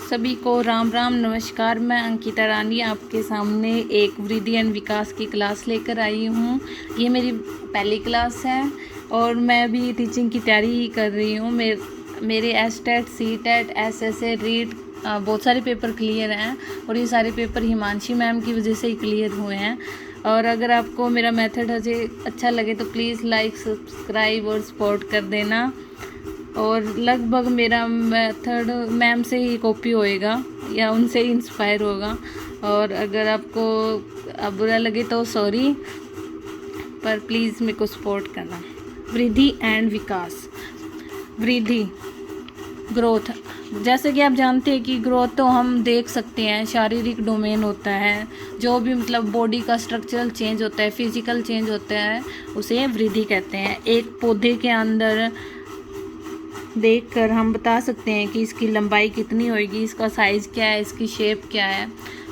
सभी को राम राम नमस्कार। मैं अंकिता रानी आपके सामने एक वृद्धि एंड विकास की क्लास लेकर आई हूँ। ये मेरी पहली क्लास है और मैं भी टीचिंग की तैयारी कर रही हूँ। मेरे एसटेट, सीटेट, एसएसए, रीट बहुत सारे पेपर क्लियर हैं और ये सारे पेपर हिमांशी मैम की वजह से ही क्लियर हुए हैं। और अगर आपको मेरा मेथड अच्छा लगे तो प्लीज़ लाइक, सब्सक्राइब और सपोर्ट कर देना। और लगभग मेरा मेथड मैम से ही कॉपी होएगा या उनसे ही इंस्पायर होगा। और अगर आपको बुरा लगे तो सॉरी, पर प्लीज़ मेरे को सपोर्ट करना। वृद्धि एंड विकास। वृद्धि, ग्रोथ। जैसे कि आप जानते हैं कि ग्रोथ तो हम देख सकते हैं, शारीरिक डोमेन होता है, जो भी मतलब बॉडी का स्ट्रक्चरल चेंज होता है, फिजिकल चेंज होता है, उसे वृद्धि कहते हैं। एक पौधे के अंदर देखकर हम बता सकते हैं कि इसकी लंबाई कितनी होगी, इसका साइज़ क्या है, इसकी शेप क्या है।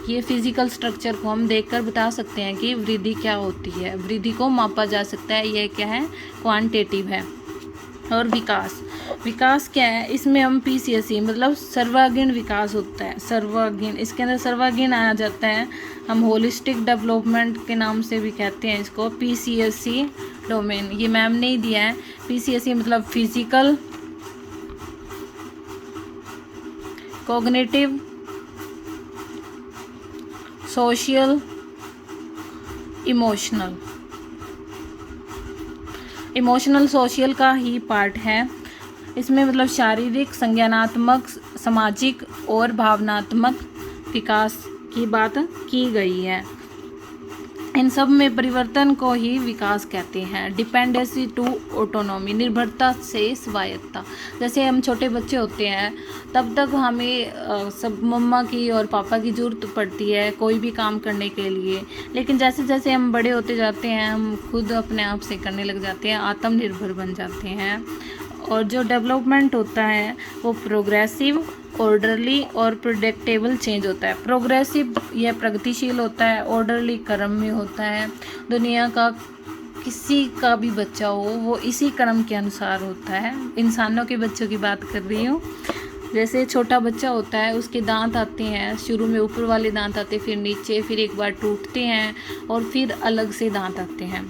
ये फिजिकल स्ट्रक्चर को हम देखकर बता सकते हैं कि वृद्धि क्या होती है। वृद्धि को मापा जा सकता है, यह क्या है, क्वांटिटेटिव है। और विकास, विकास क्या है, इसमें हम PCSE मतलब सर्वांगीण विकास होता है। सर्वांगीण, इसके अंदर सर्वांगीण आ जाता है। हम होलिस्टिक डेवलपमेंट के नाम से भी कहते हैं इसको। PCSE डोमेन ये मैम ने ही दिया है। PCSE मतलब physical, cognitive, social, emotional. Emotional social का ही पार्ट है। इसमें मतलब शारीरिक, संज्ञानात्मक, सामाजिक और भावनात्मक विकास की बात की गई है। इन सब में परिवर्तन को ही विकास कहते हैं। डिपेंडेंसी टू ऑटोनॉमी, निर्भरता से स्वायत्तता। जैसे हम छोटे बच्चे होते हैं तब तक हमें सब मम्मा की और पापा की ज़रूरत पड़ती है कोई भी काम करने के लिए। लेकिन जैसे जैसे हम बड़े होते जाते हैं हम खुद अपने आप से करने लग जाते हैं, आत्मनिर्भर बन जाते हैं। और जो डेवलपमेंट होता है वो प्रोग्रेसिव, ऑर्डरली और प्रेडिक्टेबल चेंज होता है। प्रोग्रेसिव यह प्रगतिशील होता है, ऑर्डरली क्रम में होता है। दुनिया का किसी का भी बच्चा हो वो इसी क्रम के अनुसार होता है। इंसानों के बच्चों की बात कर रही हूँ। जैसे छोटा बच्चा होता है, उसके दांत आते हैं, शुरू में ऊपर वाले दांत आते, फिर नीचे, फिर एक बार टूटते हैं और फिर अलग से दांत आते हैं।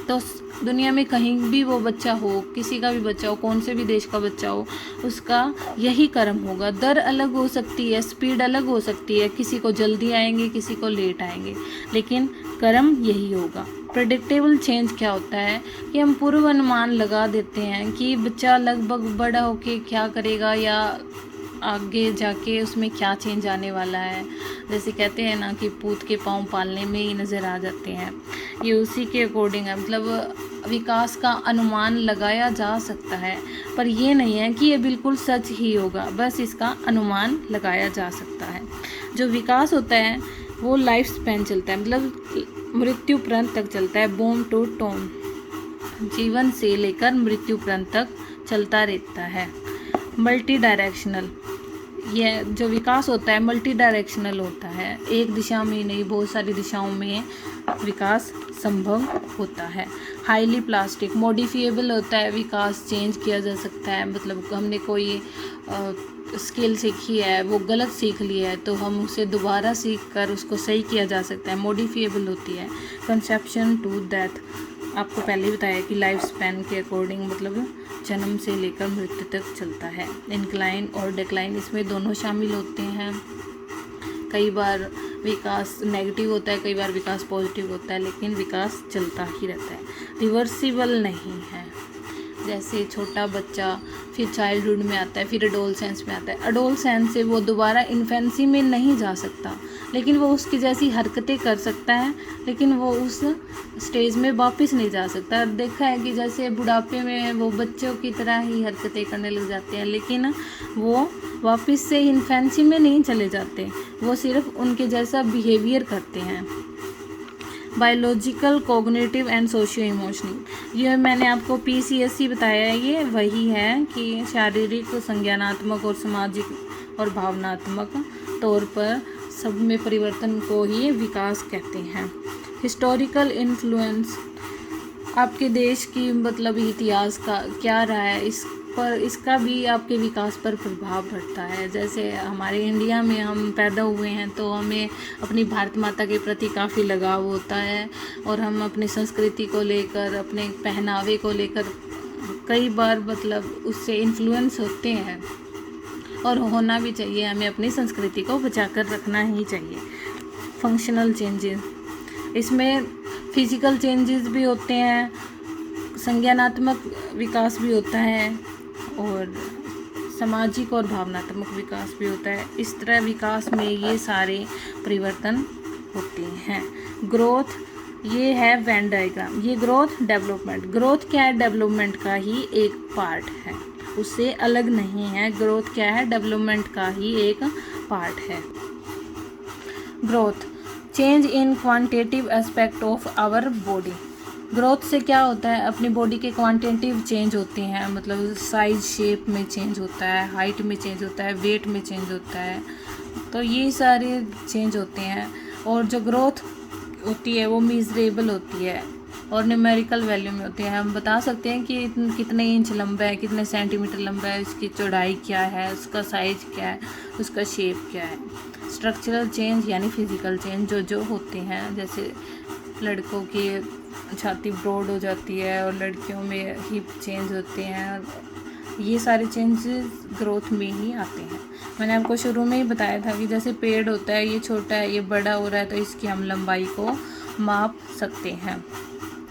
तो दुनिया में कहीं भी वो बच्चा हो, किसी का भी बच्चा हो, कौन से भी देश का बच्चा हो, उसका यही क्रम होगा। दर अलग हो सकती है, स्पीड अलग हो सकती है, किसी को जल्दी आएंगे, किसी को लेट आएंगे, लेकिन क्रम यही होगा। प्रेडिक्टेबल चेंज क्या होता है कि हम पूर्व अनुमान लगा देते हैं कि बच्चा लगभग बड़ा होके क्या करेगा या आगे जाके उसमें क्या चेंज आने वाला है। जैसे कहते हैं ना कि पूत के पाँव पालने में ही नज़र आ जाते हैं। ये उसी के अकॉर्डिंग है, मतलब विकास का अनुमान लगाया जा सकता है, पर ये नहीं है कि ये बिल्कुल सच ही होगा, बस इसका अनुमान लगाया जा सकता है। जो विकास होता है वो लाइफ स्पैन चलता है, मतलब मृत्यु पर्यंत तक चलता है। बोम टू टोम, जीवन से लेकर मृत्यु पर्यंत तक चलता रहता है। मल्टी डायरेक्शनल, यह जो विकास होता है मल्टी डायरेक्शनल होता है। एक दिशा में नहीं, बहुत सारी दिशाओं में विकास संभव होता है। हाईली प्लास्टिक, मॉडिफिएबल होता है, विकास चेंज किया जा सकता है। मतलब हमने कोई स्किल सीखी है, वो गलत सीख लिया है, तो हम उसे दोबारा सीख कर उसको सही किया जा सकता है, मॉडिफिएबल होती है। कंसेप्शन टू डेथ, आपको पहले ही बताया कि लाइफ स्पैन के अकॉर्डिंग मतलब जन्म से लेकर मृत्यु तक चलता है। इंक्लाइन और डिक्लाइन, इसमें दोनों शामिल होते हैं। कई बार विकास नेगेटिव होता है, कई बार विकास पॉजिटिव होता है, लेकिन विकास चलता ही रहता है। रिवर्सिबल नहीं है। जैसे छोटा बच्चा फिर चाइल्डहुड में आता है, फिर एडोलसेंस में आता है। एडोलसेंस से वो दोबारा इन्फेंसी में नहीं जा सकता, लेकिन वो उसकी जैसी हरकतें कर सकता है, लेकिन वो उस स्टेज में वापस नहीं जा सकता। देखा है कि जैसे बुढ़ापे में वो बच्चों की तरह ही हरकतें करने लग जाते हैं, लेकिन वो वापस से इन्फेंसी में नहीं चले जाते, वो सिर्फ उनके जैसा बिहेवियर करते हैं। Biological, cognitive and socio emotional, ये मैंने आपको PCSE बताया है। ये वही है कि शारीरिक, संज्ञानात्मक और सामाजिक और भावनात्मक तौर पर सब में परिवर्तन को ही विकास कहते हैं। हिस्टोरिकल इन्फ्लुएंस, आपके देश की मतलब इतिहास का क्या रहा है, इस पर इसका भी आपके विकास पर प्रभाव पड़ता है। जैसे हमारे इंडिया में हम पैदा हुए हैं तो हमें अपनी भारत माता के प्रति काफ़ी लगाव होता है और हम अपनी संस्कृति को लेकर, अपने पहनावे को लेकर कई बार मतलब उससे इन्फ्लुएंस होते हैं और होना भी चाहिए। हमें अपनी संस्कृति को बचा कर रखना ही चाहिए। फंक्शनल चेंजेस, इसमें फिजिकल चेंजेस भी होते हैं, संज्ञानात्मक विकास भी होता है और सामाजिक और भावनात्मक विकास भी होता है। इस तरह विकास में ये सारे परिवर्तन होते हैं। ग्रोथ, ये है वेन डायग्राम। ये ग्रोथ, डेवलपमेंट। ग्रोथ क्या है? डेवलपमेंट का ही एक पार्ट है, उससे अलग नहीं है। ग्रोथ क्या है? डेवलपमेंट का ही एक पार्ट है। Growth, change in quantitative aspect of our body. Growth से क्या होता है? अपनी बॉडी के क्वांटिटेटिव चेंज होते हैं, मतलब साइज, शेप में चेंज होता है, हाइट में चेंज होता है, वेट में चेंज होता है, तो ये सारे चेंज होते हैं। और जो ग्रोथ होती है वो मीजरेबल होती है और न्यूमेरिकल वैल्यू में होती है। हम बता सकते हैं कि कितने इंच लंबा है, कितने सेंटीमीटर लंबा है, उसकी चौड़ाई क्या है, उसका साइज क्या है, उसका शेप क्या है। स्ट्रक्चरल चेंज यानी फिजिकल चेंज जो होते हैं, जैसे लड़कों की छाती ब्रॉड हो जाती है और लड़कियों में हिप चेंज होते हैं, ये सारे चेंजेस ग्रोथ में ही आते हैं। मैंने आपको शुरू में ही बताया था कि जैसे पेड़ होता है, ये छोटा है, ये बड़ा हो रहा है, तो इसकी हम लंबाई को माप सकते हैं।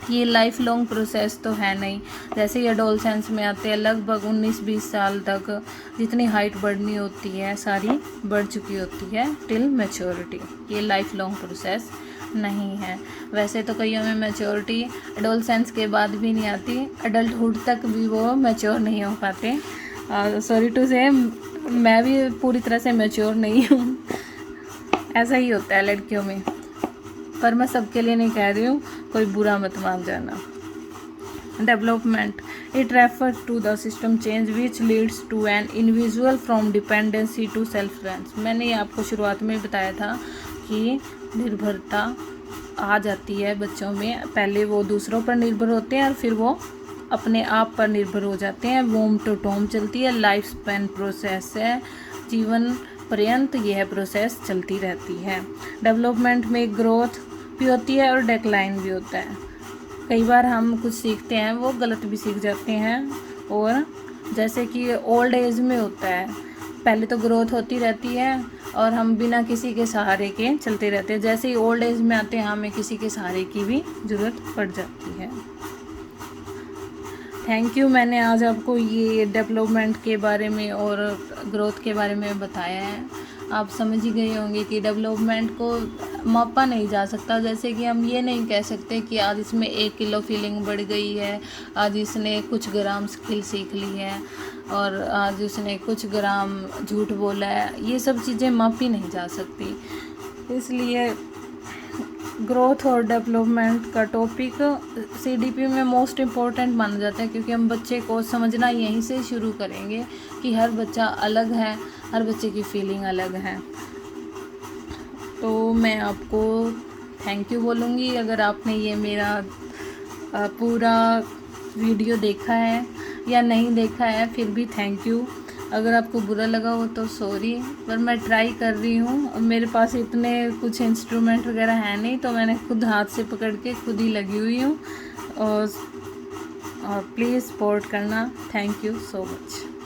ये लाइफ लॉन्ग प्रोसेस तो है नहीं। जैसे ये एडोलसेंस में आते हैं, लगभग 19-20 साल तक जितनी हाइट बढ़नी होती है सारी बढ़ चुकी होती है टिल मैच्योरिटी। ये लाइफ लॉन्ग प्रोसेस नहीं है। वैसे तो कईयों में मैच्योरिटी एडोलसेंस के बाद भी नहीं आती, एडल्टहुड तक भी वो मैच्योर नहीं हो पाते। सॉरी टू से, मैं भी पूरी तरह से मैच्योर नहीं हूँ, ऐसा ही होता है लड़कियों में, पर मैं सबके लिए नहीं कह रही हूँ, कोई बुरा मत मान जाना। Development, it refer to the system change which leads to an individual from dependency to self reliance. मैंने आपको शुरुआत में बताया था कि निर्भरता आ जाती है बच्चों में, पहले वो दूसरों पर निर्भर होते हैं और फिर वो अपने आप पर निर्भर हो जाते हैं। वोम टू टोम चलती है, लाइफ स्पैन प्रोसेस है, जीवन पर्यंत यह प्रोसेस चलती रहती है। डेवलपमेंट में ग्रोथ भी होती है और डेक्लाइन भी होता है। कई बार हम कुछ सीखते हैं वो गलत भी सीख जाते हैं, और जैसे कि ओल्ड एज में होता है, पहले तो ग्रोथ होती रहती है और हम बिना किसी के सहारे के चलते रहते हैं। जैसे ही ओल्ड एज में आते हैं हमें किसी के सहारे की भी ज़रूरत पड़ जाती है। Thank you. मैंने आज आपको ये डेवलपमेंट के बारे में और ग्रोथ के बारे में बताया है। आप समझ ही गए होंगे कि डेवलपमेंट को मापा नहीं जा सकता। जैसे कि हम ये नहीं कह सकते कि आज इसमें 1 किलो फीलिंग बढ़ गई है, आज इसने कुछ ग्राम स्किल सीख ली है और आज उसने कुछ ग्राम झूठ बोला है। ये सब चीज़ें मापी नहीं जा सकती। इसलिए ग्रोथ और डेवलपमेंट का टॉपिक सीडीपी में मोस्ट इम्पॉर्टेंट माना जाता है, क्योंकि हम बच्चे को समझना यहीं से शुरू करेंगे कि हर बच्चा अलग है, हर बच्चे की फीलिंग अलग है। तो मैं आपको थैंक यू बोलूँगी अगर आपने ये मेरा पूरा वीडियो देखा है, या नहीं देखा है फिर भी थैंक यू। अगर आपको बुरा लगा हो तो सॉरी, पर मैं ट्राई कर रही हूँ। मेरे पास इतने कुछ इंस्ट्रूमेंट वगैरह है नहीं, तो मैंने खुद हाथ से पकड़ के खुद ही लगी हुई हूँ। और प्लीज़ सपोर्ट करना। Thank you so much.